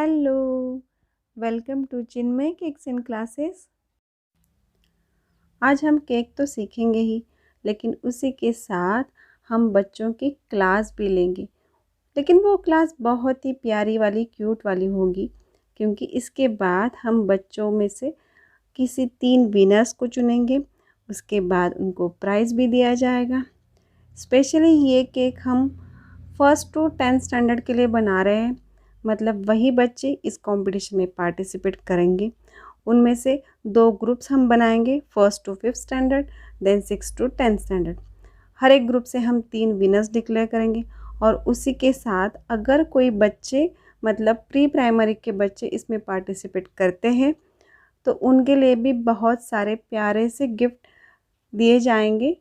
Hello, welcome to Chinmay cakes in classes. आज हम cake तो सीखेंगे ही, लेकिन उसी के साथ हम बच्चों की क्लास भी लेंगे। लेकिन वो क्लास बहुत ही प्यारी वाली, क्यूट वाली होगी, क्योंकि इसके बाद हम बच्चों में से किसी 3 विनर्स को चुनेंगे। उसके बाद उनको प्राइज़ भी दिया जाएगा। स्पेशली ये केक हम 1st to 10th स्टैंडर्ड के लिए बना रहे हैं, मतलब वही बच्चे इस कंपटीशन में पार्टिसिपेट करेंगे। उनमें से 2 ग्रुप्स हम बनाएंगे, 1st to 5th standard, then 6th to 10th standard. हर एक ग्रुप से हम 3 विनर्स डिक्लेयर करेंगे और उसी के साथ अगर कोई बच्चे मतलब प्री प्राइमरी के बच्चे इसमें पार्टिसिपेट करते हैं तो उनके लिए भी बहुत सारे प्यारे से गिफ्ट दिए जाएंगे।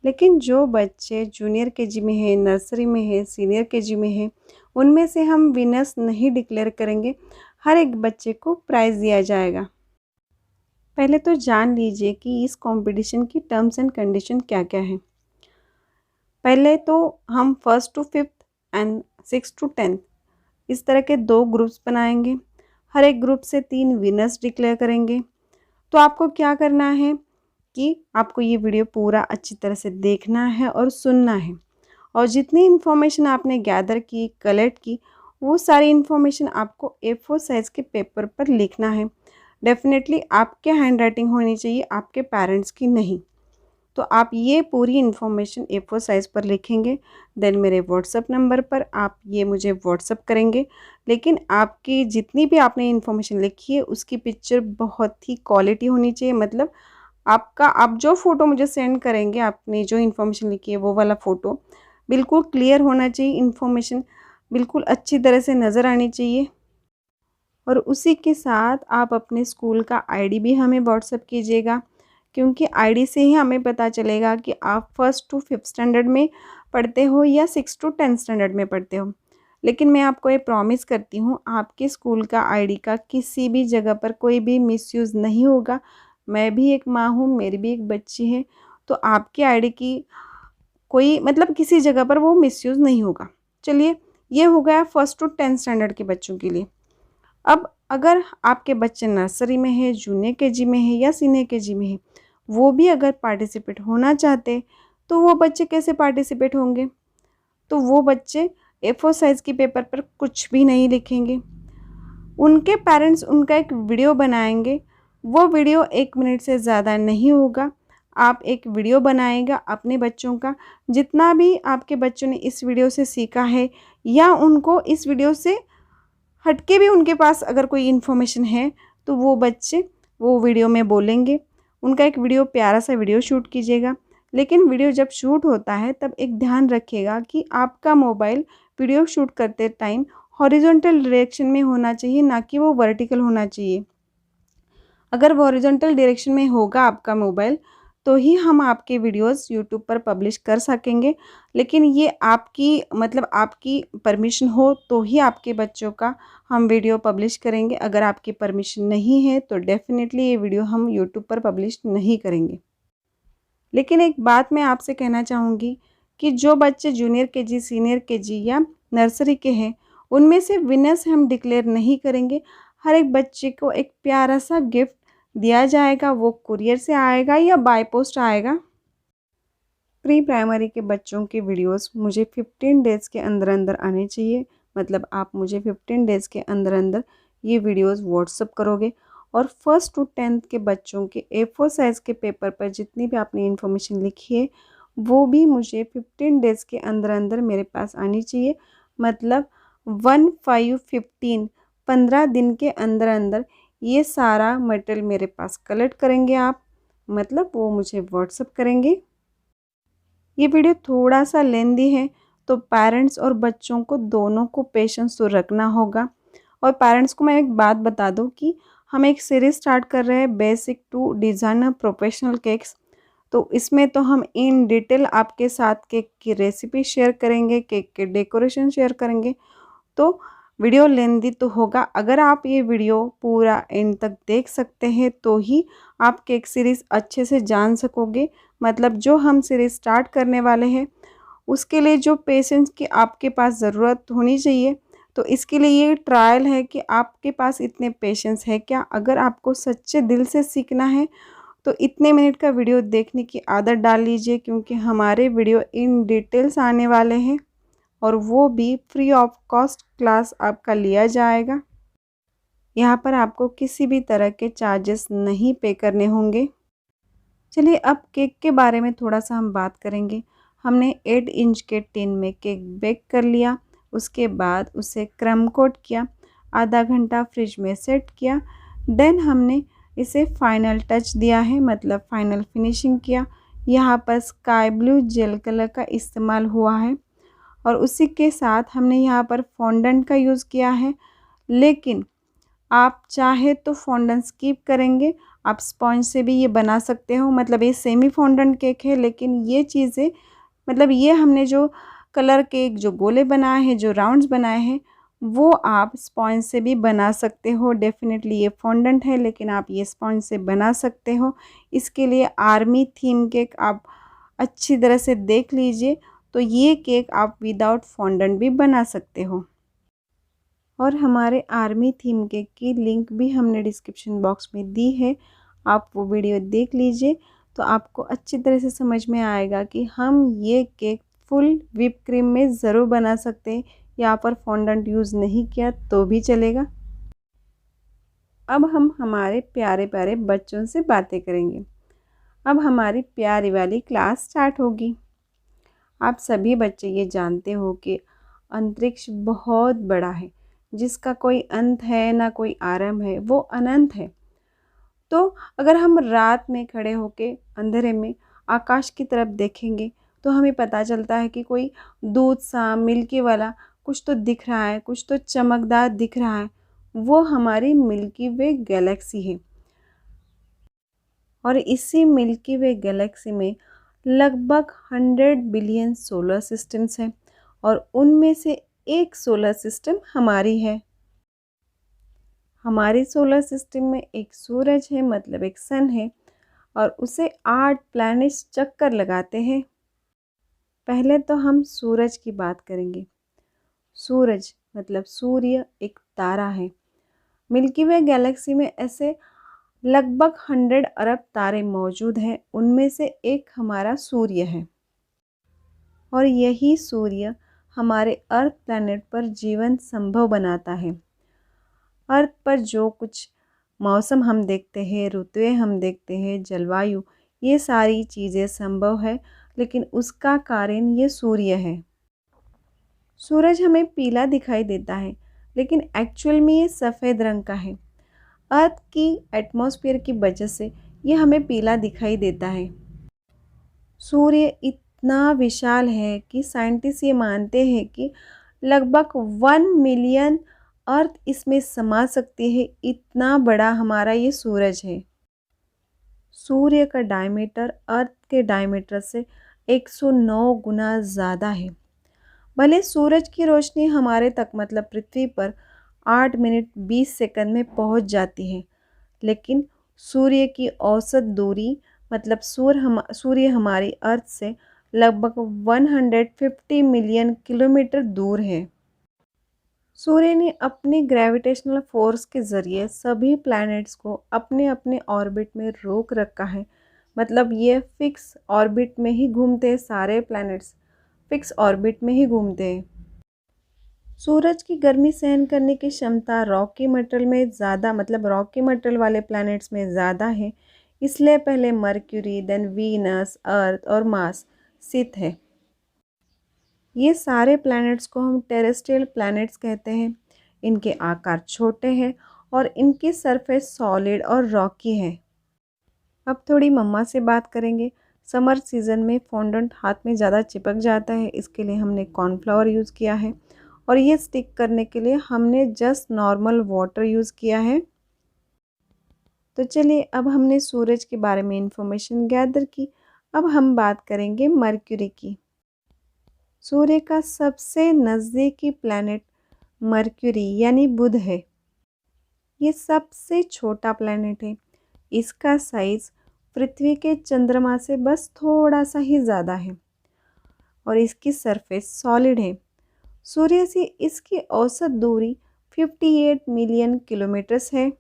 लेकिन जो बच्चे जूनियर केजी में है, नर्सरी में है, सीनियर केजी में है, उनमें से हम विनर्स नहीं डिक्लेयर करेंगे। हर एक बच्चे को प्राइज़ दिया जाएगा। पहले तो जान लीजिए कि इस कंपटीशन की टर्म्स एंड कंडीशन क्या क्या है। पहले तो हम 1st to 5th and 6th to 10th इस तरह के 2 ग्रुप्स बनाएंगे। हर एक ग्रुप से 3 विनर्स डिक्लेयर करेंगे। तो आपको क्या करना है कि आपको ये वीडियो पूरा अच्छी तरह से देखना है और सुनना है, और जितनी इन्फॉर्मेशन आपने गैदर की, कलेक्ट की, वो सारी इन्फॉर्मेशन आपको A4 साइज़ के पेपर पर लिखना है। डेफिनेटली आपके हैंड राइटिंग होनी चाहिए, आपके पेरेंट्स की नहीं। तो आप ये पूरी इन्फॉर्मेशन A4 साइज़ पर लिखेंगे, देन मेरे व्हाट्सअप नंबर पर आप ये मुझे व्हाट्सअप करेंगे। लेकिन आपकी जितनी भी आपने इन्फॉर्मेशन लिखी है उसकी पिक्चर बहुत ही क्वालिटी होनी चाहिए, मतलब आप जो फ़ोटो मुझे सेंड करेंगे, आपने जो इन्फॉर्मेशन लिखी है वो वाला फ़ोटो बिल्कुल क्लियर होना चाहिए, इन्फॉर्मेशन बिल्कुल अच्छी तरह से नज़र आनी चाहिए। और उसी के साथ आप अपने स्कूल का आईडी भी हमें व्हाट्सअप कीजिएगा, क्योंकि आईडी से ही हमें पता चलेगा कि आप 1st to 5th स्टैंडर्ड में पढ़ते हो या 6th to 10th स्टैंडर्ड में पढ़ते हो। लेकिन मैं आपको ये प्रॉमिस करती हूँ, आपके स्कूल का आईडी का किसी भी जगह पर कोई भी मिसयूज़ नहीं होगा। मैं भी एक माँ हूँ, मेरी भी एक बच्ची है, तो आपके आईडी की कोई मतलब किसी जगह पर वो मिसयूज़ नहीं होगा। चलिए, ये हो गया 1st to 10th स्टैंडर्ड के बच्चों के लिए। अब अगर आपके बच्चे नर्सरी में है, जूनियर केजी में है या सीनियर केजी में है, वो भी अगर पार्टिसिपेट होना चाहते तो वो बच्चे कैसे पार्टिसिपेट होंगे? तो वो बच्चे A4 साइज़ के पेपर पर कुछ भी नहीं लिखेंगे। उनके पेरेंट्स उनका एक वीडियो बनाएंगे। वो वीडियो 1 मिनट से ज़्यादा नहीं होगा। आप एक वीडियो बनाएगा अपने बच्चों का, जितना भी आपके बच्चों ने इस वीडियो से सीखा है या उनको इस वीडियो से हटके भी उनके पास अगर कोई इन्फॉर्मेशन है तो वो बच्चे वो वीडियो में बोलेंगे। उनका एक वीडियो, प्यारा सा वीडियो शूट कीजिएगा। लेकिन वीडियो जब शूट होता है तब एक ध्यान रखिएगा कि आपका मोबाइल वीडियो शूट करते टाइम हॉरिजॉन्टल डायरेक्शन में होना चाहिए, ना कि वो वर्टिकल होना चाहिए। अगर हॉरिजॉन्टल डायरेक्शन में होगा आपका मोबाइल तो ही हम आपके वीडियोस यूट्यूब पर पब्लिश कर सकेंगे। लेकिन ये आपकी परमिशन हो तो ही आपके बच्चों का हम वीडियो पब्लिश करेंगे। अगर आपकी परमिशन नहीं है तो डेफिनेटली ये वीडियो हम यूट्यूब पर पब्लिश नहीं करेंगे। लेकिन एक बात मैं आपसे कहना चाहूँगी कि जो बच्चे जूनियर केजी, सीनियर केजी या नर्सरी के हैं, उनमें से विनर्स हम डिक्लेयर नहीं करेंगे। हर एक बच्चे को एक प्यारा सा गिफ्ट दिया जाएगा, वो कुरियर से आएगा या बाय पोस्ट आएगा। प्री प्राइमरी के बच्चों के वीडियोस मुझे 15 डेज़ के अंदर अंदर आने चाहिए, मतलब आप मुझे 15 डेज़ के अंदर अंदर ये वीडियोस व्हाट्सअप करोगे। और 1st to 10th के बच्चों के A4 साइज़ के पेपर पर जितनी भी आपने इन्फॉर्मेशन लिखी है वो भी मुझे 15 डेज़ के अंदर अंदर मेरे पास आनी चाहिए, मतलब 15 दिन के अंदर अंदर ये सारा मटेरियल मेरे पास कलेक्ट करेंगे आप, मतलब वो मुझे व्हाट्सअप करेंगे। ये वीडियो थोड़ा सा लेंदी है तो पेरेंट्स और बच्चों को दोनों को पेशेंस तो रखना होगा। और पेरेंट्स को मैं एक बात बता दूं कि हम एक सीरीज़ स्टार्ट कर रहे हैं, basic to designer professional cakes. तो इसमें तो हम इन डिटेल आपके साथ केक की रेसिपी शेयर करेंगे, केक के डेकोरेशन शेयर करेंगे। तो वीडियो लेंदी तो होगा। अगर आप ये वीडियो पूरा एंड तक देख सकते हैं तो ही आप केक सीरीज़ अच्छे से जान सकोगे। मतलब जो हम सीरीज़ स्टार्ट करने वाले हैं उसके लिए जो पेशेंस की आपके पास ज़रूरत होनी चाहिए, तो इसके लिए ये ट्रायल है कि आपके पास इतने पेशेंस है क्या। अगर आपको सच्चे दिल से सीखना है तो इतने मिनट का वीडियो देखने की आदत डाल लीजिए, क्योंकि हमारे वीडियो इन डिटेल्स आने वाले हैं और वो भी फ्री ऑफ कॉस्ट क्लास आपका लिया जाएगा। यहाँ पर आपको किसी भी तरह के चार्जेस नहीं पे करने होंगे। चलिए अब केक के बारे में थोड़ा सा हम बात करेंगे। हमने 8 इंच के टिन में केक बेक कर लिया। उसके बाद उसे क्रम कोट किया, आधा घंटा फ्रिज में सेट किया। देन हमने इसे फाइनल टच दिया है, मतलब फाइनल फिनिशिंग किया। यहाँ पर स्काई ब्लू जेल कलर का इस्तेमाल हुआ है और उसी के साथ हमने यहाँ पर फॉन्डेंट का यूज़ किया है। लेकिन आप चाहे तो फॉन्डेंट स्किप करेंगे, आप स्पॉन्ज से भी ये बना सकते हो। मतलब ये सेमी फॉन्डेंट केक है, लेकिन ये चीज़ें मतलब ये हमने जो कलर केक जो गोले बनाए हैं, जो राउंड्स बनाए हैं, वो आप स्पॉन्ज से भी बना सकते हो। डेफिनेटली ये फॉन्डेंट है, लेकिन आप ये स्पॉन्ज से बना सकते हो। इसके लिए आर्मी थीम केक आप अच्छी तरह से देख लीजिए, तो ये केक आप विदाउट फॉन्डेंट भी बना सकते हो। और हमारे आर्मी थीम केक की लिंक भी हमने डिस्क्रिप्शन बॉक्स में दी है, आप वो वीडियो देख लीजिए तो आपको अच्छी तरह से समझ में आएगा कि हम ये केक फुल व्हिप क्रीम में ज़रूर बना सकते हैं। यहाँ पर फॉन्डेंट यूज़ नहीं किया तो भी चलेगा। अब हम हमारे प्यारे प्यारे बच्चों से बातें करेंगे। अब हमारी प्यारी वाली क्लास स्टार्ट होगी। आप सभी बच्चे ये जानते हो कि अंतरिक्ष बहुत बड़ा है, जिसका कोई अंत है ना कोई आरंभ है, वो अनंत है। तो अगर हम रात में खड़े होके अंधेरे में आकाश की तरफ देखेंगे तो हमें पता चलता है कि कोई दूध सा मिल्की वाला कुछ तो दिख रहा है, कुछ तो चमकदार दिख रहा है। वो हमारी मिल्की वे गैलेक्सी है। और इसी मिल्की वे गैलेक्सी में लगभग 100 बिलियन सोलर सिस्टम्स हैं और उनमें से एक सोलर सिस्टम हमारी है। हमारे सोलर सिस्टम में एक सूरज है, मतलब एक सन है, और उसे 8 प्लैनेट्स चक्कर लगाते हैं। पहले तो हम सूरज की बात करेंगे। सूरज मतलब सूर्य एक तारा है। मिल्की वे गैलेक्सी में ऐसे लगभग 100 अरब तारे मौजूद हैं, उनमें से एक हमारा सूर्य है। और यही सूर्य हमारे अर्थ प्लैनेट पर जीवन संभव बनाता है। अर्थ पर जो कुछ मौसम हम देखते हैं, ऋतुएं हम देखते हैं, जलवायु, ये सारी चीज़ें संभव है, लेकिन उसका कारण ये सूर्य है। सूरज हमें पीला दिखाई देता है, लेकिन एक्चुअल में ये सफ़ेद रंग का है। अर्थ की एटमॉस्फेयर की वजह से ये हमें पीला दिखाई देता है। सूर्य इतना विशाल है कि साइंटिस्ट ये मानते हैं कि लगभग 1 मिलियन अर्थ इसमें समा सकती है। इतना बड़ा हमारा ये सूरज है। सूर्य का डायमीटर अर्थ के डायमीटर से 109 गुना ज़्यादा है। भले सूरज की रोशनी हमारे तक मतलब पृथ्वी पर 8 मिनट 20 सेकंड में पहुंच जाती है, लेकिन सूर्य की औसत दूरी मतलब सूर्य हमारी अर्थ से लगभग 150 मिलियन किलोमीटर दूर है। सूर्य ने अपनी ग्रेविटेशनल फोर्स के ज़रिए सभी प्लैनेट्स को अपने अपने ऑर्बिट में रोक रखा है। मतलब ये फिक्स ऑर्बिट में ही घूमते हैं, सारे प्लैनेट्स फिक्स ऑर्बिट में ही घूमते हैं। सूरज की गर्मी सहन करने की क्षमता रॉकी मटेरियल में ज़्यादा मतलब रॉकी मटेरियल वाले प्लैनेट्स में ज़्यादा है, इसलिए पहले मर्क्यूरी, देन वीनस, अर्थ और मार्स स्थित है। ये सारे प्लैनेट्स को हम टेरेस्ट्रियल प्लैनेट्स कहते हैं। इनके आकार छोटे हैं और इनकी सरफेस सॉलिड और रॉकी है। अब थोड़ी मम्मा से बात करेंगे। समर सीज़न में फॉन्डेंट हाथ में ज़्यादा चिपक जाता है, इसके लिए हमने कॉर्नफ्लावर यूज़ किया है और ये स्टिक करने के लिए हमने जस्ट नॉर्मल वाटर यूज़ किया है। तो चलिए अब हमने सूरज के बारे में इंफॉर्मेशन गैदर की, अब हम बात करेंगे मर्क्यूरी की। सूर्य का सबसे नज़दीकी प्लैनेट मर्क्यूरी यानी बुध है। ये सबसे छोटा प्लैनेट है। इसका साइज़ पृथ्वी के चंद्रमा से बस थोड़ा सा ही ज़्यादा है और इसकी सरफेस सॉलिड है। सूर्य से इसकी औसत दूरी 58 मिलियन किलोमीटर्स है।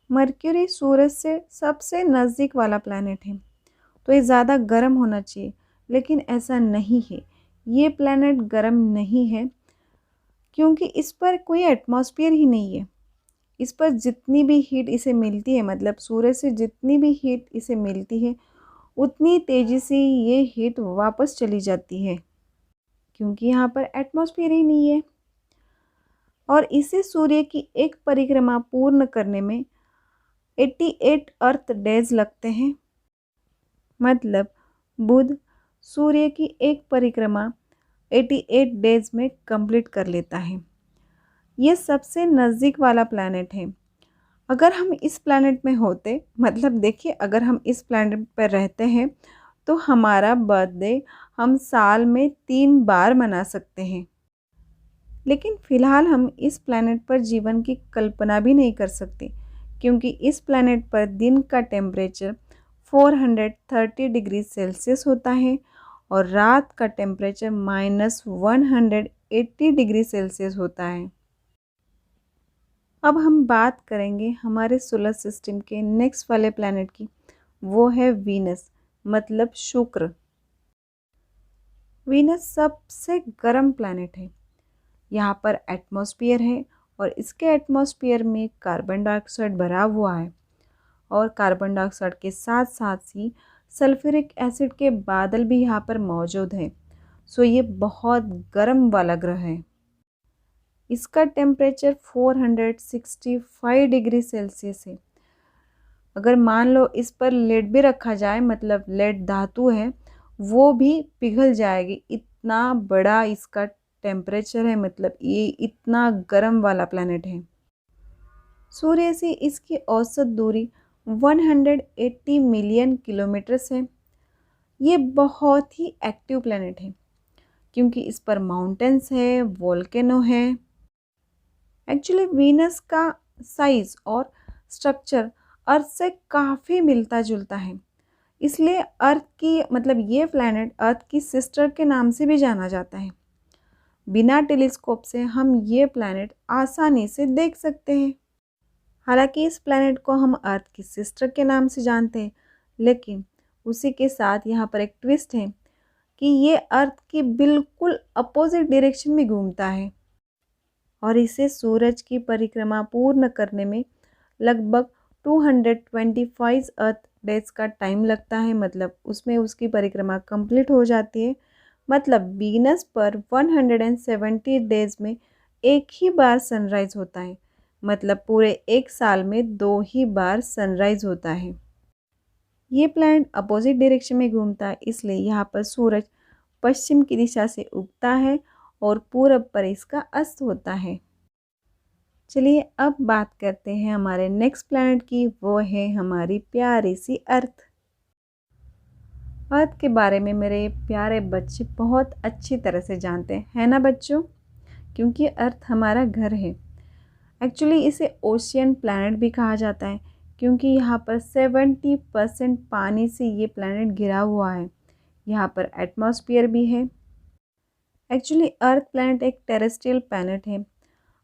मरक्यूरी सूरज से सबसे नज़दीक वाला प्लैनेट है, तो ये ज़्यादा गर्म होना चाहिए, लेकिन ऐसा नहीं है। ये प्लैनेट गर्म नहीं है क्योंकि इस पर कोई एटमॉस्फेयर ही नहीं है। इस पर जितनी भी हीट इसे मिलती है, मतलब सूरज से जितनी भी हीट इसे मिलती है, उतनी तेज़ी से ये हीट वापस चली जाती है क्योंकि यहाँ पर एटमॉस्फेयर ही नहीं है। और इसे सूर्य की एक परिक्रमा पूर्ण करने में 88 अर्थ डेज लगते हैं। मतलब बुध सूर्य की एक परिक्रमा 88 डेज में कंप्लीट कर लेता है। ये सबसे नज़दीक वाला प्लैनेट है। अगर हम इस प्लैनेट में होते, मतलब देखिए, अगर हम इस प्लैनेट पर रहते हैं तो हमारा बर्थडे हम साल में 3 बार मना सकते हैं। लेकिन फ़िलहाल हम इस प्लैनेट पर जीवन की कल्पना भी नहीं कर सकते क्योंकि इस प्लैनेट पर दिन का टेम्परेचर 430 डिग्री सेल्सियस होता है और रात का टेम्परेचर -180 डिग्री सेल्सियस होता है। अब हम बात करेंगे हमारे सोलर सिस्टम के नेक्स्ट वाले प्लैनेट की, वो है वीनस, मतलब शुक्र। वीनस सबसे गर्म प्लैनेट है। यहाँ पर एटमॉस्फेयर है और इसके एटमॉस्फेयर में कार्बन डाइऑक्साइड भरा हुआ है और कार्बन डाइऑक्साइड के साथ साथ ही सल्फ्यूरिक एसिड के बादल भी यहाँ पर मौजूद हैं। सो ये बहुत गर्म वाला ग्रह है। इसका टेम्परेचर 465 डिग्री सेल्सियस है। अगर मान लो इस पर लेड भी रखा जाए, मतलब लेड धातु है, वो भी पिघल जाएगी, इतना बड़ा इसका टेम्परेचर है। मतलब ये इतना गर्म वाला प्लैनेट है। सूर्य से इसकी औसत दूरी 180 मिलियन किलोमीटर्स है। ये बहुत ही एक्टिव प्लैनेट है क्योंकि इस पर माउंटेन्स है, वोल्केनो है। एक्चुअली वीनस का साइज़ और स्ट्रक्चर अर्थ से काफ़ी मिलता जुलता है, इसलिए अर्थ की, मतलब ये प्लैनेट अर्थ की सिस्टर के नाम से भी जाना जाता है। बिना टेलीस्कोप से हम ये प्लैनेट आसानी से देख सकते हैं। हालांकि इस प्लैनेट को हम अर्थ की सिस्टर के नाम से जानते हैं, लेकिन उसी के साथ यहाँ पर एक ट्विस्ट है कि ये अर्थ की बिल्कुल अपोजिट डायरेक्शन में घूमता है और इसे सूरज की परिक्रमा पूर्ण करने में लगभग 225 अर्थ डेज का टाइम लगता है। मतलब उसमें उसकी परिक्रमा कंप्लीट हो जाती है। मतलब वीनस पर 170 डेज में एक ही बार सनराइज़ होता है। मतलब पूरे एक साल में 2 ही बार सनराइज़ होता है। ये प्लैनेट अपोजिट डायरेक्शन में घूमता है, इसलिए यहाँ पर सूरज पश्चिम की दिशा से उगता है और पूरब पर इसका अस्त होता है। चलिए अब बात करते हैं हमारे नेक्स्ट प्लैनेट की, वो है हमारी प्यारी सी अर्थ। अर्थ के बारे में मेरे प्यारे बच्चे बहुत अच्छी तरह से जानते हैं, है ना बच्चों? क्योंकि अर्थ हमारा घर है। एक्चुअली इसे ओशियन प्लैनेट भी कहा जाता है क्योंकि यहाँ पर 70% पानी से ये प्लैनेट घिरा हुआ है। यहाँ पर एटमॉस्फेयर भी है। एक्चुअली अर्थ प्लैनेट एक टेरेस्ट्रियल प्लैनेट है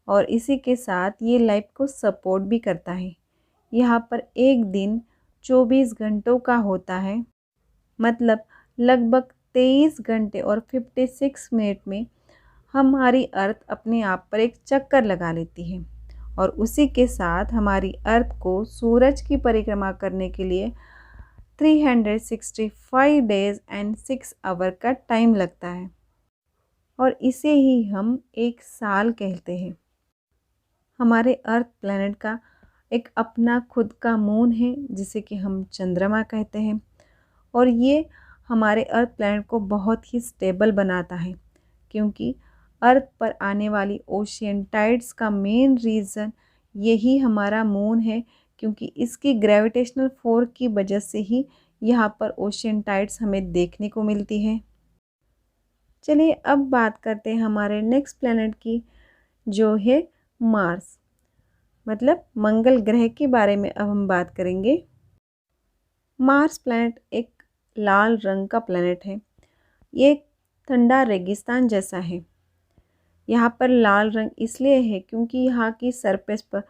और इसी के साथ ये लाइफ को सपोर्ट भी करता है। यहाँ पर एक दिन 24 घंटों का होता है। मतलब लगभग 23 घंटे और 56 मिनट में हमारी अर्थ अपने आप पर एक चक्कर लगा लेती है और उसी के साथ हमारी अर्थ को सूरज की परिक्रमा करने के लिए 365 डेज एंड 6 आवर का टाइम लगता है और इसे ही हम एक साल कहते हैं। हमारे अर्थ प्लैनेट का एक अपना खुद का मून है जिसे कि हम चंद्रमा कहते हैं और ये हमारे अर्थ प्लैनेट को बहुत ही स्टेबल बनाता है क्योंकि अर्थ पर आने वाली ओशियन टाइड्स का मेन रीज़न यही हमारा मून है, क्योंकि इसकी ग्रेविटेशनल फोर्स की वजह से ही यहाँ पर ओशियन टाइड्स हमें देखने को मिलती है। चलिए अब बात करते हैं हमारे नेक्स्ट प्लैनेट की, जो है मार्स, मतलब मंगल ग्रह के बारे में अब हम बात करेंगे। मार्स प्लैनेट एक लाल रंग का प्लैनेट है। ये एक ठंडा रेगिस्तान जैसा है। यहाँ पर लाल रंग इसलिए है क्योंकि यहाँ की सरफेस पर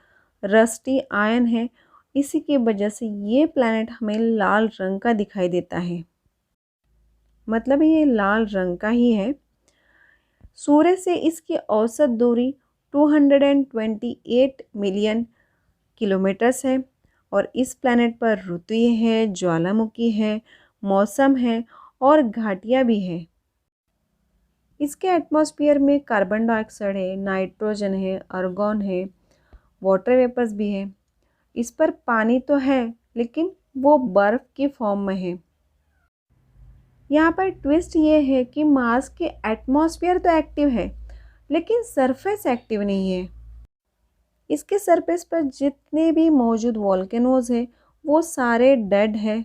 रस्टी आयन है, इसी की वजह से ये प्लैनेट हमें लाल रंग का दिखाई देता है, मतलब ये लाल रंग का ही है। सूर्य से इसकी औसत दूरी 228 मिलियन किलोमीटर्स है और इस प्लैनेट पर ऋतुएं हैं, ज्वालामुखी है, मौसम है और घाटियाँ भी है। इसके एटमॉस्फेयर में कार्बन डाइऑक्साइड है, नाइट्रोजन है, आर्गन है, वाटर वेपर्स भी है। इस पर पानी तो है लेकिन वो बर्फ़ की फॉर्म में है। यहाँ पर ट्विस्ट ये है कि मार्स के एटमॉस्फेयर तो एक्टिव है लेकिन सरफेस एक्टिव नहीं है। इसके सरफेस पर जितने भी मौजूद वॉल्केनोज हैं वो सारे डेड है।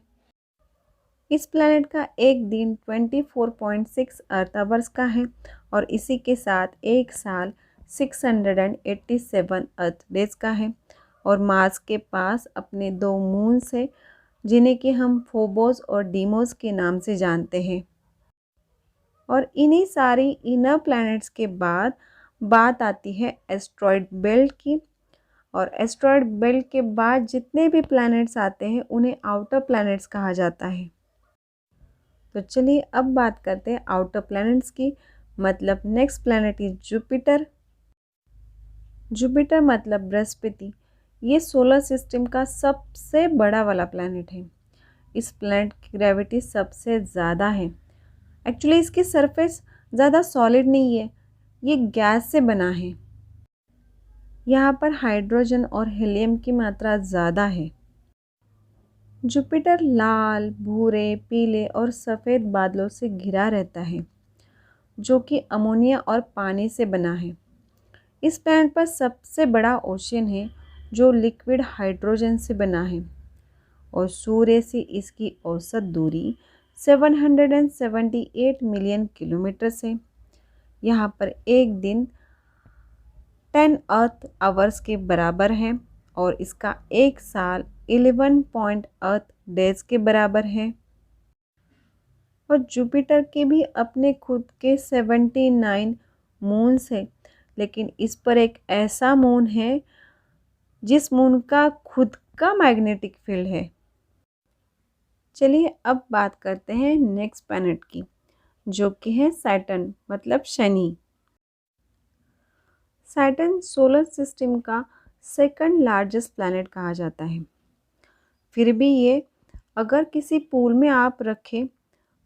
इस प्लैनेट का एक दिन 24.6 अर्थ आवर्स का है और इसी के साथ एक साल 687 अर्थ डेज का है। और मार्स के पास अपने 2 मून्स है जिन्हें कि हम फोबोस और डीमोस के नाम से जानते हैं। और इन्हीं सारी इनर प्लैनेट्स के बाद बात आती है एस्ट्रॉयड बेल्ट की। और एस्ट्रॉयड बेल्ट के बाद जितने भी प्लैनेट्स आते हैं उन्हें आउटर प्लैनेट्स कहा जाता है। तो चलिए अब बात करते हैं आउटर प्लैनेट्स की। मतलब next planet is Jupiter. Jupiter मतलब बृहस्पति। ये सोलर सिस्टम का सबसे बड़ा वाला प्लैनेट है। इस प्लैनेट की ग्रेविटी सबसे ज़्यादा है। एक्चुअली इसकी सरफेस ज़्यादा सॉलिड नहीं है, ये गैस से बना है। यहाँ पर हाइड्रोजन और हीलियम की मात्रा ज़्यादा है। जुपिटर लाल, भूरे, पीले और सफ़ेद बादलों से घिरा रहता है जो कि अमोनिया और पानी से बना है। इस प्लैनेट पर सबसे बड़ा ओशन है जो लिक्विड हाइड्रोजन से बना है और सूर्य से इसकी औसत दूरी 778 मिलियन किलोमीटर है। यहाँ पर एक दिन 10 अर्थ आवर्स के बराबर है और इसका एक साल 11 अर्थ डेज के बराबर है। और जुपिटर के भी अपने खुद के 79 मून्स है, लेकिन इस पर एक ऐसा मून है जिस मून का खुद का मैग्नेटिक फील्ड है। चलिए अब बात करते हैं नेक्स्ट प्लैनेट की जो कि है सैटर्न मतलब शनि। सैटर्न सोलर सिस्टम का सेकंड लार्जेस्ट प्लैनेट कहा जाता है। फिर भी ये अगर किसी पूल में आप रखें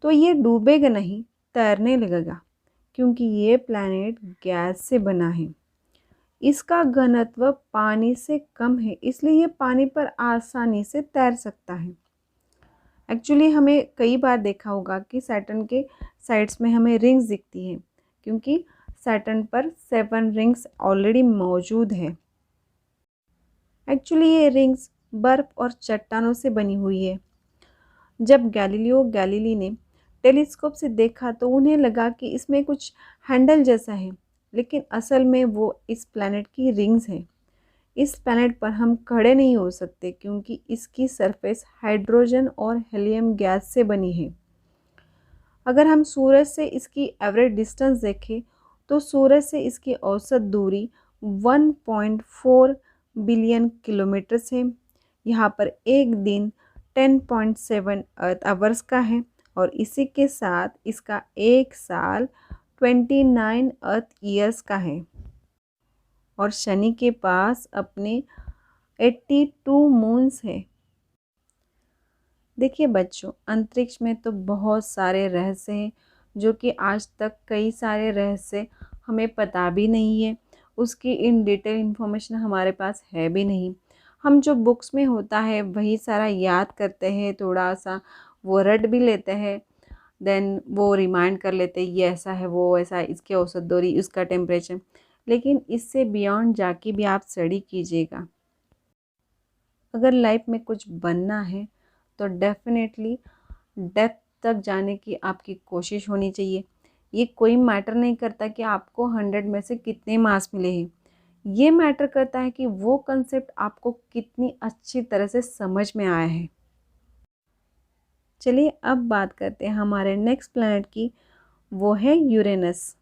तो ये डूबेगा नहीं, तैरने लगेगा क्योंकि ये प्लैनेट गैस से बना है। इसका घनत्व पानी से कम है इसलिए ये पानी पर आसानी से तैर सकता है। एक्चुअली हमें कई बार देखा होगा कि सैटर्न के साइड्स में हमें रिंग्स दिखती हैं क्योंकि सैटर्न पर 7 रिंग्स ऑलरेडी मौजूद है। एक्चुअली ये रिंग्स बर्फ़ और चट्टानों से बनी हुई है। जब गैलीलियो गैलीली ने टेलीस्कोप से देखा तो उन्हें लगा कि इसमें कुछ हैंडल जैसा है, लेकिन असल में वो इस प्लैनेट की रिंग्स है। इस प्लैनेट पर हम खड़े नहीं हो सकते क्योंकि इसकी सरफेस हाइड्रोजन और हीलियम गैस से बनी है। अगर हम सूरज से इसकी एवरेज डिस्टेंस देखें तो सूरज से इसकी औसत दूरी 1.4 बिलियन किलोमीटर है। यहाँ पर एक दिन 10.7 अर्थ आवर्स का है और इसी के साथ इसका एक साल 29 अर्थ ईयर्स का है। और शनि के पास अपने 82 मून्स है। देखिए बच्चों, अंतरिक्ष में तो बहुत सारे रहस्य हैं जो कि आज तक कई सारे रहस्य हमें पता भी नहीं है, उसकी इन डिटेल इन्फॉर्मेशन हमारे पास है भी नहीं। हम जो बुक्स में होता है वही सारा याद करते हैं, थोड़ा सा वो रट भी लेते हैं, देन वो रिमाइंड कर लेते हैं ये ऐसा है वो ऐसा, इसकी औसत दूरी, उसका टेम्परेचर। लेकिन इससे बियॉन्ड जाके भी आप स्टडी कीजिएगा। अगर लाइफ में कुछ बनना है तो डेफिनेटली डेप्थ तक जाने की आपकी कोशिश होनी चाहिए। ये कोई मैटर नहीं करता कि आपको 100 में से कितने मार्क्स मिले हैं, ये मैटर करता है कि वो कंसेप्ट आपको कितनी अच्छी तरह से समझ में आया है। चलिए अब बात करते हैं हमारे नेक्स्ट प्लैनेट की, वो है यूरेनस।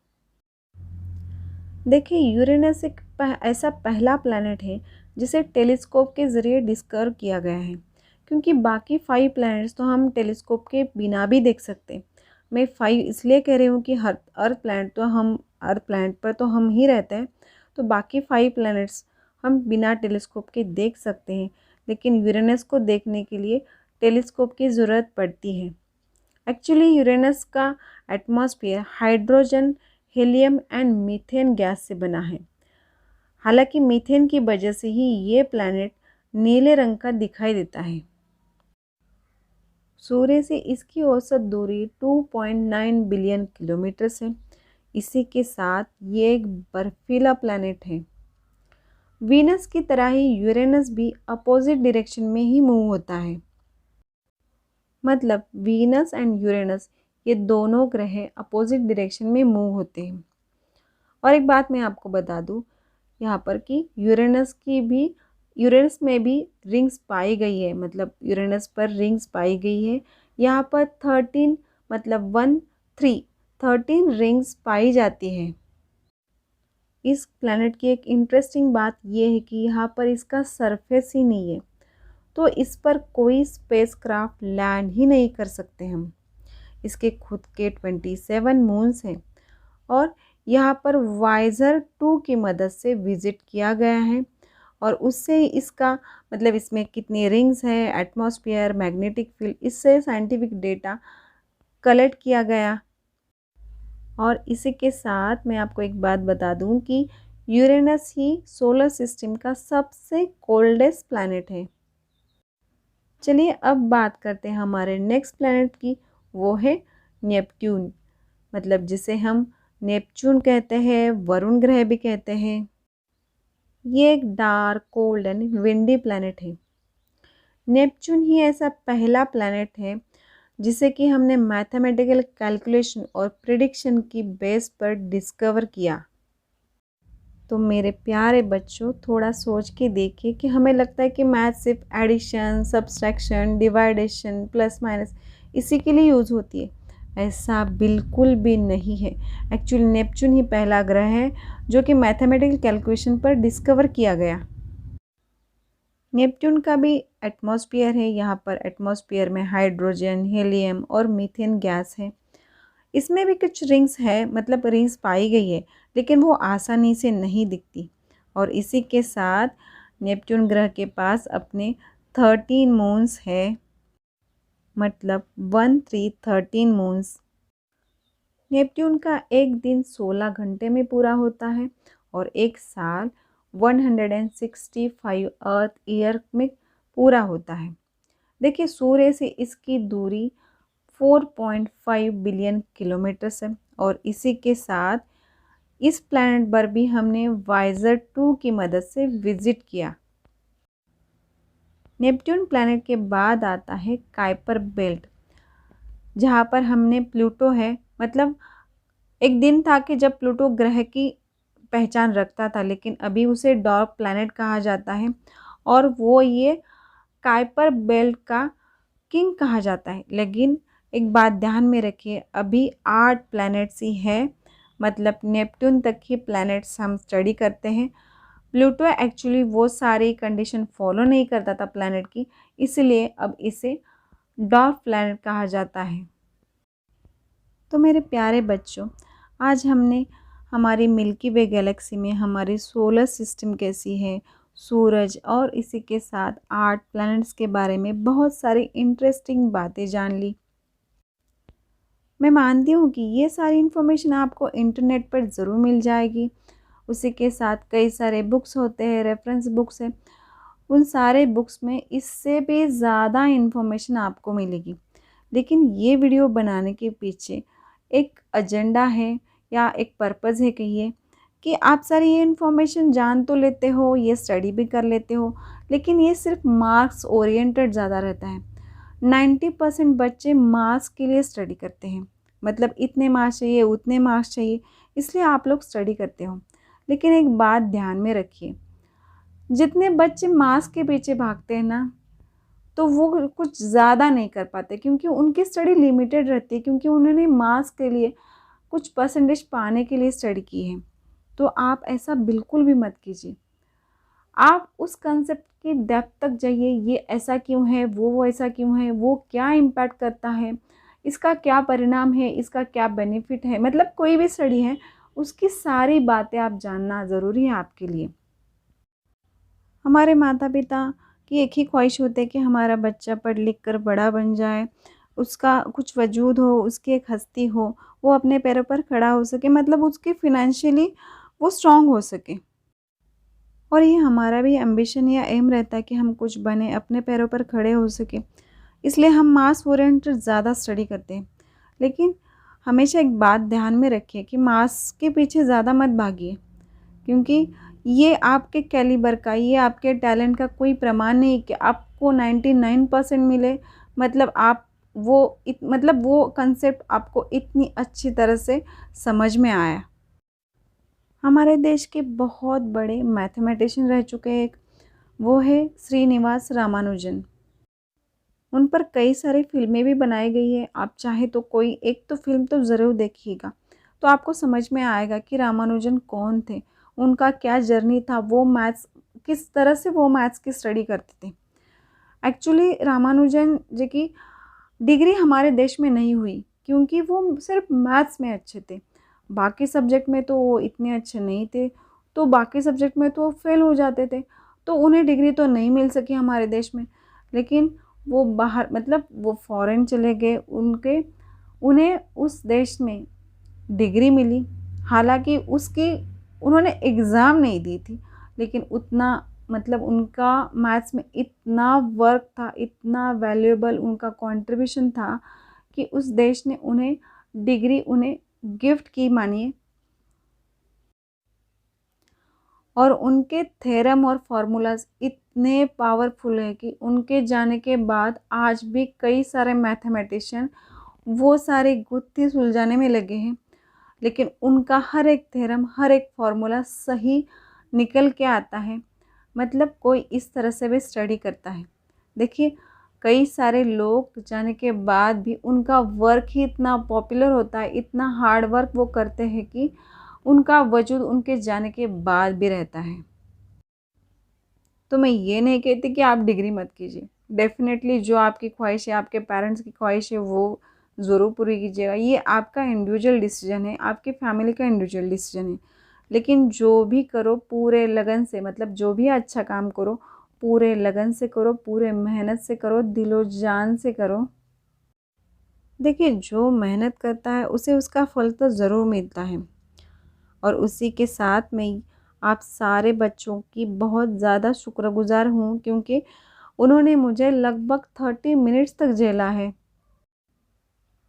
देखिए, यूरेनस एक ऐसा पहला प्लैनेट है जिसे टेलीस्कोप के ज़रिए डिस्कवर किया गया है, क्योंकि बाकी 5 प्लैनेट्स तो हम टेलीस्कोप के बिना भी देख सकते। मैं 5 इसलिए कह रही हूँ कि हर अर्थ प्लैनेट पर तो हम ही रहते हैं, तो बाकी 5 प्लैनेट्स हम बिना टेलीस्कोप के देख सकते हैं, लेकिन यूरेनस को देखने के लिए टेलीस्कोप की ज़रूरत पड़ती है। एक्चुअली यूरेनस का atmosphere hydrogen, helium and methane gas से बना है। हालांकि मीथेन की वजह से ही ये प्लैनेट नीले रंग का दिखाई देता है। सूर्य से इसकी औसत दूरी 2.9 बिलियन किलोमीटर है। इसी के साथ ये एक बर्फीला प्लैनेट है। वीनस की तरह ही यूरेनस भी अपोजिट डायरेक्शन में ही मूव होता है। मतलब वीनस एंड यूरेनस ये दोनों ग्रह अपोजिट डायरेक्शन में मूव होते हैं। और एक बात मैं आपको बता दूं यहाँ पर कि यूरेनस में भी रिंग्स पाई गई है। मतलब यूरेनस पर रिंग्स पाई गई है। यहाँ पर 13 मतलब 13 रिंग्स पाई जाती है। इस प्लैनेट की एक इंटरेस्टिंग बात यह है कि यहाँ पर इसका सरफेस ही नहीं है, तो इस पर कोई स्पेसक्राफ्ट लैंड ही नहीं कर सकते हम। इसके खुद के 27 मून्स हैं और यहाँ पर वाइजर 2 की मदद से विज़िट किया गया है और उससे इसका मतलब इसमें कितनी रिंग्स है, एटमॉस्फेयर, मैग्नेटिक फील्ड, इससे साइंटिफिक डेटा कलेक्ट किया गया। और इसी के साथ मैं आपको एक बात बता दूं कि यूरेनस ही सोलर सिस्टम का सबसे कोल्डेस्ट प्लैनेट है। चलिए अब बात करते हैं हमारे नेक्स्ट प्लैनेट की, वो है नेपट्यून। मतलब जिसे हम नेपच्यून कहते हैं, वरुण ग्रह भी कहते हैं। ये एक dark, cold and windy planet है। नेपच्यून ही ऐसा पहला प्लैनेट है जिसे कि हमने मैथमेटिकल कैलकुलेशन और प्रिडिक्शन की बेस पर डिस्कवर किया। तो मेरे प्यारे बच्चों, थोड़ा सोच के देखिए कि हमें लगता है कि मैथ सिर्फ एडिशन, सब्सट्रैक्शन, डिवाइडेशन, प्लस माइनस इसी के लिए यूज़ होती है। ऐसा बिल्कुल भी नहीं है। एक्चुअली नेपच्यून ही पहला ग्रह है जो कि मैथमेटिकल कैलकुलेशन पर डिस्कवर किया गया। नेपट्यून का भी एटमॉस्फेयर है। यहाँ पर एटमॉस्फेयर में हाइड्रोजन, हीलियम और मीथेन गैस है। इसमें भी कुछ रिंग्स है, मतलब रिंग्स पाई गई है, लेकिन वो आसानी से नहीं दिखती। और इसी के साथ नेपट्यून ग्रह के पास अपने 13 मून्स है, मतलब 13 मून्स। नेपट्यून का एक दिन 16 घंटे में पूरा होता है और एक साल 165 अर्थ ईयर में पूरा होता है। देखिए, सूर्य से इसकी दूरी 4.5 बिलियन किलोमीटर है और इसी के साथ इस प्लैनेट पर भी हमने वाइजर 2 की मदद से विजिट किया। नेपट्यून प्लैनेट के बाद आता है काइपर बेल्ट, जहाँ पर हमने प्लूटो है। मतलब एक दिन था कि जब प्लूटो ग्रह की पहचान रखता था, लेकिन अभी उसे डॉर्क प्लैनेट कहा जाता है और वो ये काइपर बेल्ट का किंग कहा जाता है। लेकिन एक बात ध्यान में रखिए, अभी 8 प्लैनेट्स ही है। मतलब नेपट्यून तक ही प्लैनेट्स हम स्टडी करते हैं। प्लूटो एक्चुअली वो सारी कंडीशन फॉलो नहीं करता था प्लैनेट की, इसलिए अब इसे डॉर्क प्लैनेट कहा जाता है। तो मेरे प्यारे बच्चों, आज हमने हमारी मिल्की वे गैलेक्सी में हमारी सोलर सिस्टम कैसी है, सूरज और इसी के साथ 8 प्लैनेट्स के बारे में बहुत सारी इंटरेस्टिंग बातें जान ली। मैं मानती हूँ कि ये सारी इन्फॉर्मेशन आपको इंटरनेट पर ज़रूर मिल जाएगी। उसी के साथ कई सारे बुक्स होते हैं, रेफरेंस बुक्स हैं, उन सारे बुक्स में इससे भी ज़्यादा इन्फॉर्मेशन आपको मिलेगी। लेकिन ये वीडियो बनाने के पीछे एक एजेंडा है या एक पर्पज़ है, कहिए, कि आप सारी ये इन्फॉर्मेशन जान तो लेते हो, ये स्टडी भी कर लेते हो, लेकिन ये सिर्फ मार्क्स ओरिएंटेड ज़्यादा रहता है। 90% बच्चे मार्क्स के लिए स्टडी करते हैं। मतलब इतने मार्क्स चाहिए, उतने मार्क्स चाहिए, इसलिए आप लोग स्टडी करते हो। लेकिन एक बात ध्यान में रखिए, जितने बच्चे मार्क्स के पीछे भागते हैं ना, तो वो कुछ ज़्यादा नहीं कर पाते, क्योंकि उनकी स्टडी लिमिटेड रहती है, क्योंकि उन्होंने मार्क्स के लिए कुछ परसेंटेज पाने के लिए स्टडी की है। तो आप ऐसा बिल्कुल भी मत कीजिए। आप उस कंसेप्ट की डेप्थ तक जाइए, ये ऐसा क्यों है, वो ऐसा क्यों है, वो क्या इम्पैक्ट करता है, इसका क्या परिणाम है, इसका क्या बेनिफिट है, मतलब कोई भी स्टडी है उसकी सारी बातें आप जानना ज़रूरी है आपके लिए। हमारे माता पिता की एक ही ख्वाहिश होती है कि हमारा बच्चा पढ़ लिख कर बड़ा बन जाए, उसका कुछ वजूद हो, उसकी एक हस्ती हो, वो अपने पैरों पर खड़ा हो सके, मतलब उसकी फिनेंशियली वो स्ट्रांग हो सके। और ये हमारा भी एम्बिशन या एम रहता है कि हम कुछ बने, अपने पैरों पर खड़े हो सके। इसलिए हम मास ओरिएंटेड ज़्यादा स्टडी करते हैं। लेकिन हमेशा एक बात ध्यान में रखिए कि मास के पीछे ज़्यादा मत भागिए, क्योंकि ये आपके कैलिबर का, ये आपके टैलेंट का कोई प्रमाण नहीं कि आपको 99% मिले, मतलब आप मतलब वो कंसेप्ट आपको इतनी अच्छी तरह से समझ में आया। हमारे देश के बहुत बड़े मैथमेटिशियन रह चुके हैं एक, वो है श्रीनिवास रामानुजन। उन पर कई सारी फ़िल्में भी बनाई गई है। आप चाहे तो कोई एक तो फ़िल्म तो ज़रूर देखिएगा, तो आपको समझ में आएगा कि रामानुजन कौन थे, उनका क्या जर्नी था, वो मैथ्स किस तरह से वो मैथ्स की स्टडी करते थे। एक्चुअली रामानुजन जी की डिग्री हमारे देश में नहीं हुई, क्योंकि वो सिर्फ मैथ्स में अच्छे थे। बाकी सब्जेक्ट में तो वो इतने अच्छे नहीं थे, तो बाकी सब्जेक्ट में तो वो फेल हो जाते थे, तो उन्हें डिग्री तो नहीं मिल सकी हमारे देश में। लेकिन वो बाहर, मतलब वो फॉरेन चले गए, उन्हें उस देश में डिग्री मिली। हालांकि उसकी उन्होंने एग्ज़ाम नहीं दी थी, लेकिन उतना, मतलब उनका मैथ्स में इतना वर्क था, इतना वैल्यूएबल उनका कंट्रीब्यूशन था कि उस देश ने उन्हें डिग्री उन्हें गिफ्ट की मानिए। और उनके थ्योरम और फार्मूलाज इतने पावरफुल है कि उनके जाने के बाद आज भी कई सारे मैथमेटिशियन वो सारी गुत्थी सुलझाने में लगे हैं। लेकिन उनका हर एक थ्योरम, हर एक फार्मूला सही निकल के आता है, मतलब कोई इस तरह से भी स्टडी करता है। देखिए, कई सारे लोग जाने के बाद भी उनका वर्क ही इतना पॉपुलर होता है, इतना हार्ड वर्क वो करते हैं कि उनका वजूद उनके जाने के बाद भी रहता है। तो मैं ये नहीं कहती कि आप डिग्री मत कीजिए। डेफ़िनेटली जो आपकी ख्वाहिश है, आपके पेरेंट्स की ख्वाहिश है, वो ज़रूर पूरी कीजिएगा। ये आपका इंडिविजुअल डिसीजन है, आपकी फैमिली का इंडिविजुअल डिसीजन है। लेकिन जो भी करो पूरे लगन से, मतलब जो भी अच्छा काम करो पूरे लगन से करो, पूरे मेहनत से करो, दिलो जान से करो। देखिए, जो मेहनत करता है उसे उसका फल तो ज़रूर मिलता है। और उसी के साथ में आप सारे बच्चों की बहुत ज़्यादा शुक्रगुज़ार हूँ, क्योंकि उन्होंने मुझे लगभग 30 मिनट्स तक झेला है।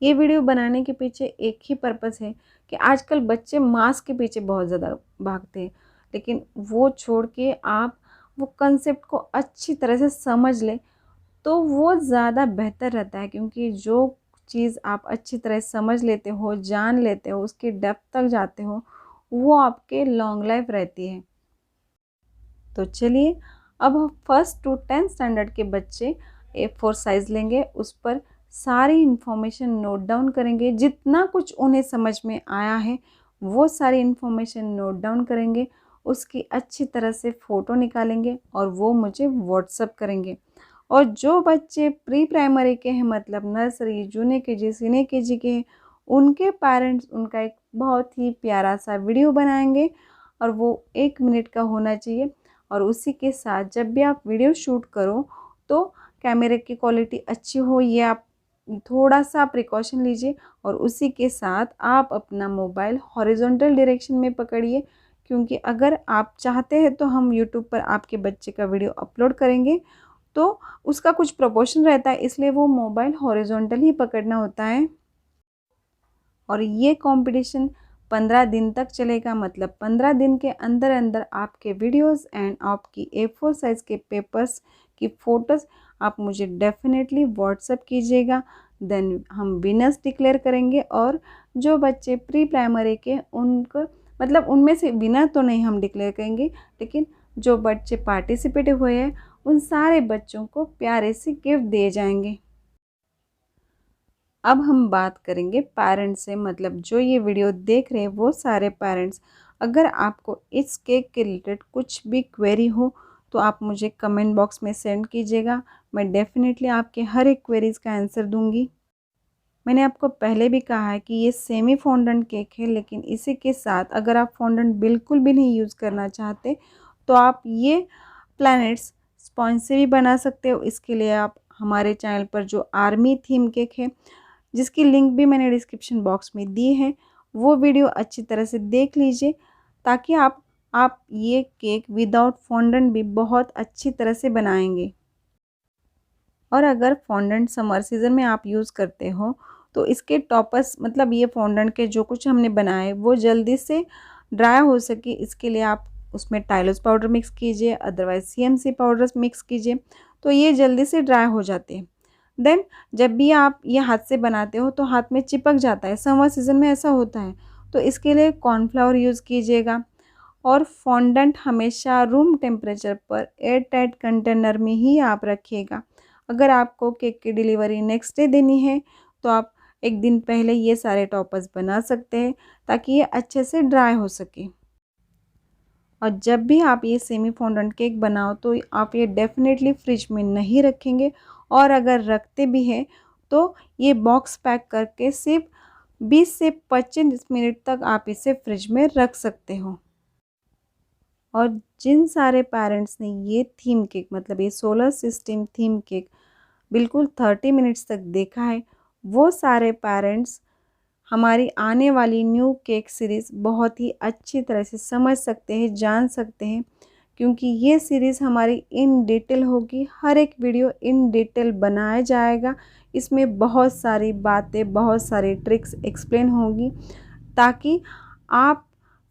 ये वीडियो बनाने के पीछे एक ही पर्पस है कि आजकल बच्चे मास के पीछे बहुत ज़्यादा भागते हैं, लेकिन वो छोड़ के आप वो कंसेप्ट को अच्छी तरह से समझ लें, तो वो ज़्यादा बेहतर रहता है। क्योंकि जो चीज़ आप अच्छी तरह समझ लेते हो, जान लेते हो, उसकी डेप्थ तक जाते हो, वो आपके लॉन्ग लाइफ रहती है। तो चलिए, अब हम फर्स्ट टू 10th स्टैंडर्ड के बच्चे A4 साइज़ लेंगे, उस पर सारी इन्फॉर्मेशन नोट डाउन करेंगे। जितना कुछ उन्हें समझ में आया है वो सारी इन्फॉर्मेशन नोट डाउन करेंगे, उसकी अच्छी तरह से फ़ोटो निकालेंगे और वो मुझे व्हाट्सअप करेंगे। और जो बच्चे प्री प्राइमरी के हैं, मतलब nursery, junior KG, senior KG के हैं, उनके पेरेंट्स उनका एक बहुत ही प्यारा सा वीडियो बनाएंगे, और वो 1 मिनट का होना चाहिए। और उसी के साथ जब भी आप वीडियो शूट करो तो कैमरे की क्वालिटी अच्छी हो, ये आप थोड़ा सा प्रिकॉशन लीजिए। और उसी के साथ आप अपना मोबाइल हॉरिजॉन्टल डायरेक्शन में पकड़िए, क्योंकि अगर आप चाहते हैं तो हम यूट्यूब पर आपके बच्चे का वीडियो अपलोड करेंगे, तो उसका कुछ प्रोपोर्शन रहता है, इसलिए वो मोबाइल हॉरिजॉन्टल ही पकड़ना होता है। और ये कंपटीशन 15 दिन तक चलेगा, मतलब 15 दिन के अंदर अंदर आपके वीडियोस एंड आपकी A4 साइज़ के पेपर्स की फ़ोटोज़ आप मुझे डेफिनेटली व्हाट्सएप कीजिएगा। देन हम विनर्स डिक्लेयर करेंगे, और जो बच्चे प्री प्राइमरी के उनको, मतलब उनमें से विनर तो नहीं हम डिक्लेयर करेंगे, लेकिन जो बच्चे पार्टिसिपेट हुए हैं उन सारे बच्चों को प्यारे से गिफ्ट दिए जाएंगे। अब हम बात करेंगे पेरेंट्स से, मतलब जो ये वीडियो देख रहे हैं वो सारे पेरेंट्स, अगर आपको इस केक के रिलेटेड कुछ भी क्वेरी हो तो आप मुझे कमेंट बॉक्स में सेंड कीजिएगा। मैं डेफ़िनेटली आपके हर एक क्वेरीज़ का आंसर दूँगी। मैंने आपको पहले भी कहा है कि ये सेमी फॉन्डेंट केक है, लेकिन इसी के साथ अगर आप फॉन्डेंट बिल्कुल भी नहीं यूज़ करना चाहते तो आप ये प्लैनेट्स स्पॉन्ज से भी बना सकते हो। इसके लिए आप हमारे चैनल पर जो आर्मी थीम केक है, जिसकी लिंक भी मैंने डिस्क्रिप्शन बॉक्स में दी है, वो वीडियो अच्छी तरह से देख लीजिए ताकि आप ये केक विदाउट फॉन्डेंट भी बहुत अच्छी तरह से बनाएंगे। और अगर फॉन्डेंट समर सीज़न में आप यूज़ करते हो तो इसके टॉपर्स मतलब ये फॉन्डेंट के जो कुछ हमने बनाए वो जल्दी से ड्राई हो सके, इसके लिए आप उसमें टाइलोस पाउडर मिक्स कीजिए, अदरवाइज़ सीएमसी पाउडर मिक्स कीजिए, तो ये जल्दी से ड्राई हो जाते हैं। देन जब भी आप ये हाथ से बनाते हो तो हाथ में चिपक जाता है, समर सीज़न में ऐसा होता है, तो इसके लिए कॉर्नफ्लावर यूज़ कीजिएगा। और फॉन्डेंट हमेशा रूम टेम्परेचर पर एयर टाइट कंटेनर में ही आप रखिएगा। अगर आपको केक की डिलीवरी नेक्स्ट डे देनी है तो आप एक दिन पहले ये सारे टॉपर्स बना सकते हैं ताकि ये अच्छे से ड्राई हो सके। और जब भी आप ये सेमी फॉन्डेंट केक बनाओ तो आप ये डेफ़िनेटली फ्रिज में नहीं रखेंगे, और अगर रखते भी हैं तो ये बॉक्स पैक करके सिर्फ 20 से 25 मिनट तक आप इसे फ्रिज में रख सकते हो। और जिन सारे पेरेंट्स ने ये थीम केक मतलब ये सोलर सिस्टम थीम केक बिल्कुल 30 मिनट्स तक देखा है, वो सारे पेरेंट्स हमारी आने वाली न्यू केक सीरीज़ बहुत ही अच्छी तरह से समझ सकते हैं, जान सकते हैं, क्योंकि ये सीरीज़ हमारी इन डिटेल होगी। हर एक वीडियो इन डिटेल बनाया जाएगा, इसमें बहुत सारी बातें, बहुत सारी ट्रिक्स एक्सप्लेन होंगी ताकि आप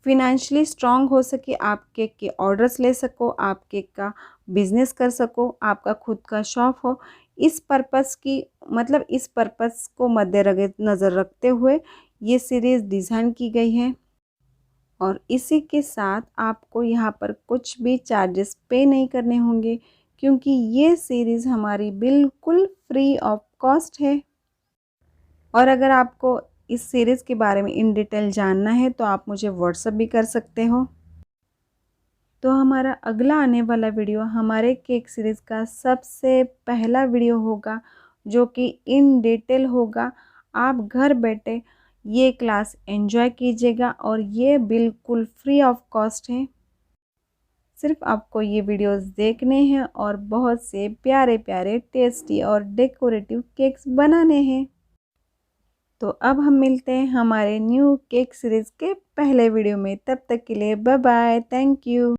फिनेंशियली स्ट्रांग हो सके, आप केक के ऑर्डर्स ले सको, आप केक का बिजनेस कर सको, आपका खुद का शॉप हो। इस पर्पस की मतलब इस पर्पस को मद्देनज़र रखते हुए ये सीरीज़ डिज़ाइन की गई है। और इसी के साथ आपको यहाँ पर कुछ भी चार्जेस पे नहीं करने होंगे, क्योंकि ये सीरीज़ हमारी बिल्कुल फ्री ऑफ कॉस्ट है। और अगर आपको इस सीरीज़ के बारे में इन डिटेल जानना है तो आप मुझे व्हाट्सएप भी कर सकते हो। तो हमारा अगला आने वाला वीडियो हमारे केक सीरीज़ का सबसे पहला वीडियो होगा, जो कि इन डिटेल होगा। आप घर बैठे ये क्लास एंजॉय कीजिएगा और ये बिल्कुल फ्री ऑफ कॉस्ट है। सिर्फ आपको ये वीडियोस देखने हैं और बहुत से प्यारे प्यारे टेस्टी और डेकोरेटिव केक्स बनाने हैं। तो अब हम मिलते हैं हमारे न्यू केक सीरीज़ के पहले वीडियो में। तब तक के लिए बाय बाय, थैंक यू।